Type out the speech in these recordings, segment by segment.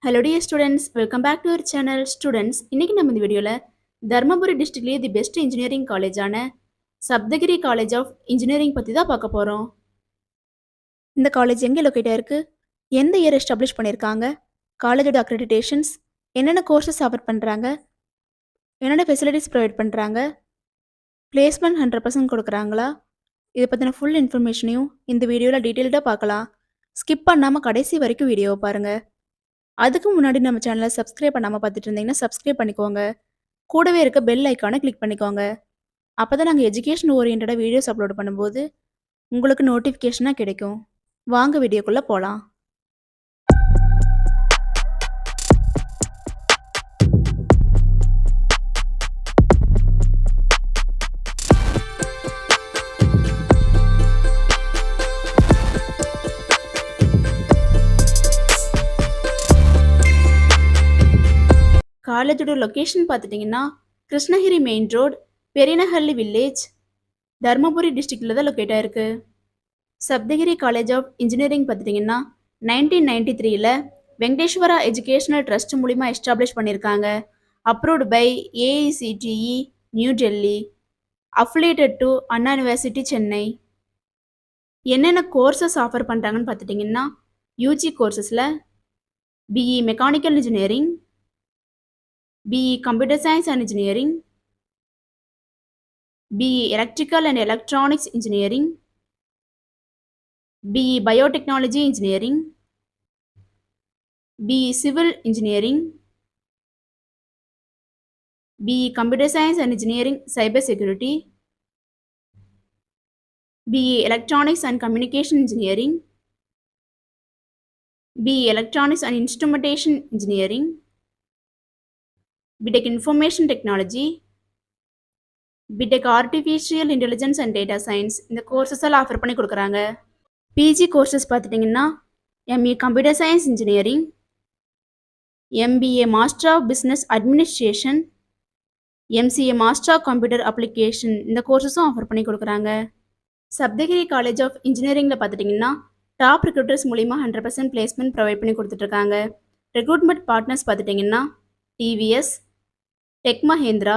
Hello dear students, welcome back to our channel. Students, இன்னைக்கு நம்ம இந்த வீடியோல தர்மபுரி டிஸ்ட்ரிக்ட்லயே தி பெஸ்ட் இன்ஜினியரிங் காலேஜான சப்தகிரி காலேஜ் ஆஃப் இன்ஜினியரிங் பத்தி தான் பார்க்க போறோம். இந்த காலேஜ் எங்க லொகேட் ஆயிருக்கு, எந்த இயர் எஸ்டாப்ளிஷ் பண்ணியிருக்காங்க, காலேஜோட அக்ரெடிடேஷன்ஸ், என்னென்ன கோர்சஸ் ஆஃபர் பண்றாங்க, என்னென்ன ஃபெசிலிட்டிஸ் ப்ரொவைட் பண்றாங்க, பிளேஸ்மெண்ட் 100% கொடுக்குறாங்களா, இதை பற்றின ஃபுல் இன்ஃபர்மேஷனையும் இந்த வீடியோவில் டீட்டெயில்டாக பார்க்கலாம். ஸ்கிப் பண்ணாமல் கடைசி வரைக்கும் வீடியோவை பாருங்கள். அதுக்கு முன்னாடி நம்ம சேனலை சப்ஸ்கிரைப் பண்ணாமல் பார்த்துட்டு இருந்தீங்கன்னா சப்ஸ்கிரைப் பண்ணிக்கோங்க. கூடவே இருக்க பெல் ஐக்கானை கிளிக் பண்ணிக்கோங்க. அப்போ தான் நாங்கள் எஜுகேஷன் ஓரியன்டாக வீடியோஸ் அப்லோட் பண்ணும்போது உங்களுக்கு நோட்டிஃபிகேஷனாக கிடைக்கும். வாங்க வீடியோக்குள்ளே போகலாம். காலேஜோட லொக்கேஷன் பார்த்துட்டிங்கன்னா Krishnagiri main road, Periyanahalli village, Dharmapuri டிஸ்ட்ரிக்டில் தான் லொக்கேட் ஆயிருக்கு. சப்தகிரி காலேஜ் ஆஃப் இன்ஜினியரிங் பார்த்துட்டிங்கன்னா 1993 வெங்கடேஸ்வரா எஜுகேஷனல் ட்ரஸ்ட் மூலிமா எஸ்டாப்ளிஷ் பண்ணியிருக்காங்க. Approved by AICTE New Delhi, affiliated to Anna University Chennai. என்னென்ன கோர்சஸ் ஆஃபர் பண்ணுறாங்கன்னு பார்த்துட்டிங்கன்னா யூஜி கோர்சஸில் BE mechanical engineering, BE Computer Science and Engineering, BE Electrical and Electronics Engineering, BE Biotechnology Engineering, BE Civil Engineering, BE Computer Science and Engineering Cyber Security, BE Electronics and Communication Engineering, BE Electronics and Instrumentation Engineering, BTech Information Technology, BTech Artificial Intelligence and Data Science. இந்த courses எல்லாம் offer பண்ணி கொடுக்குறாங்க. PG courses பார்த்துட்டிங்கன்னா MA computer science engineering, MBA master of business administration, MCA master of computer application, இந்த கோர்சஸும் offer பண்ணி கொடுக்குறாங்க. Saptagiri college of இன்ஜினியரிங்கில் பார்த்துட்டிங்கன்னா டாப் ரெக்ரூட்டர்ஸ் மூலிமா 100% பிளேஸ்மெண்ட் ப்ரொவைட் பண்ணி கொடுத்துட்ருக்காங்க. ரெக்ரூட்மெண்ட் பார்ட்னர்ஸ் பார்த்துட்டிங்கன்னா TVS, Tech Mahindra,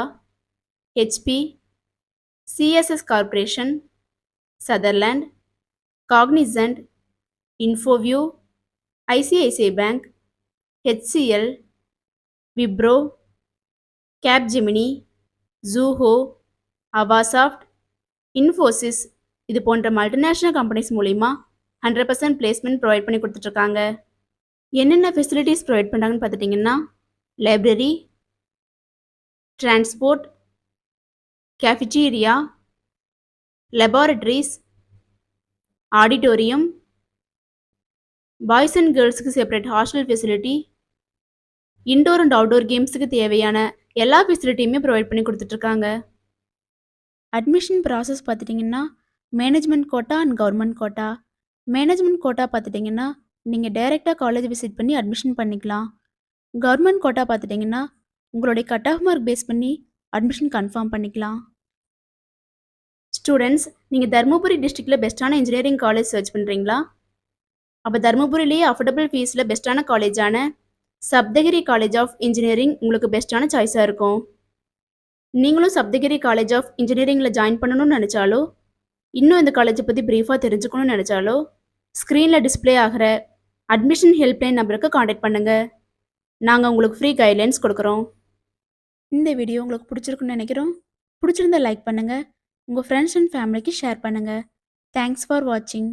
HP, CSS Corporation, Sutherland, Cognizant, Infoview, ICICI Bank, HCL, Wipro, Capgemini, Zoho, Avasoft, Infosys, இது போன்ற மல்டிநேஷ்னல் கம்பெனிஸ் மூலிமா 100% பிளேஸ்மெண்ட் ப்ரொவைட் பண்ணி கொடுத்துட்ருக்காங்க. என்னென்ன ஃபெசிலிட்டிஸ் ப்ரொவைட் பண்ணுறாங்கன்னு பார்த்துட்டிங்கன்னா library, transport, cafeteria, laboratories, auditorium, boys and கேர்ள்ஸுக்கு separate hostel facility, indoor and outdoor கேம்ஸுக்கு தேவையான எல்லா ஃபெசிலிட்டியுமே ப்ரொவைட் பண்ணி கொடுத்துட்ருக்காங்க. அட்மிஷன் ப்ராசஸ் பார்த்துட்டிங்கன்னா management quota and government quota. Management quota பார்த்துட்டிங்கன்னா நீங்கள் டைரெக்டாக காலேஜ் விசிட் பண்ணி அட்மிஷன் பண்ணிக்கலாம். கவர்மெண்ட் கோட்டா பார்த்துட்டிங்கன்னா உங்களுடைய கட் ஆஃப் மார்க் பேஸ் பண்ணி அட்மிஷன் கன்ஃபார்ம் பண்ணிக்கலாம். ஸ்டூடெண்ட்ஸ், நீங்கள் தருமபுரி டிஸ்ட்ரிக்டில் பெஸ்ட்டான இன்ஜினியரிங் காலேஜ் சர்ச் பண்ணுறீங்களா? அப்போ தருமபுரியிலேயே அஃபோர்டபுள் ஃபீஸில் பெஸ்ட்டான காலேஜான சப்தகிரி காலேஜ் ஆஃப் இன்ஜினியரிங் உங்களுக்கு பெஸ்ட்டான சாய்ஸாக இருக்கும். நீங்களும் சப்தகிரி காலேஜ் ஆஃப் இன்ஜினியரிங்கில் ஜாயின் பண்ணணும்னு நினச்சாலோ, இன்னும் இந்த காலேஜை பற்றி ப்ரீஃபாக தெரிஞ்சுக்கணும்னு நினச்சாலோ, ஸ்க்ரீனில் டிஸ்பிளே ஆகிற அட்மிஷன் ஹெல்ப்லைன் நம்பருக்கு காண்டாக்ட் பண்ணுங்கள். நாங்கள் உங்களுக்கு ஃப்ரீ கைட்லைன்ஸ் கொடுக்குறோம். இந்த வீடியோ உங்களுக்கு பிடிச்சிருக்குன்னு நினைக்கிறோம். பிடிச்சிருந்தா லைக் பண்ணுங்கள், உங்கள் ஃப்ரெண்ட்ஸ் அண்ட் ஃபேமிலிக்கு ஷேர் பண்ணுங்கள். தேங்க்ஸ் ஃபார் வாட்சிங்.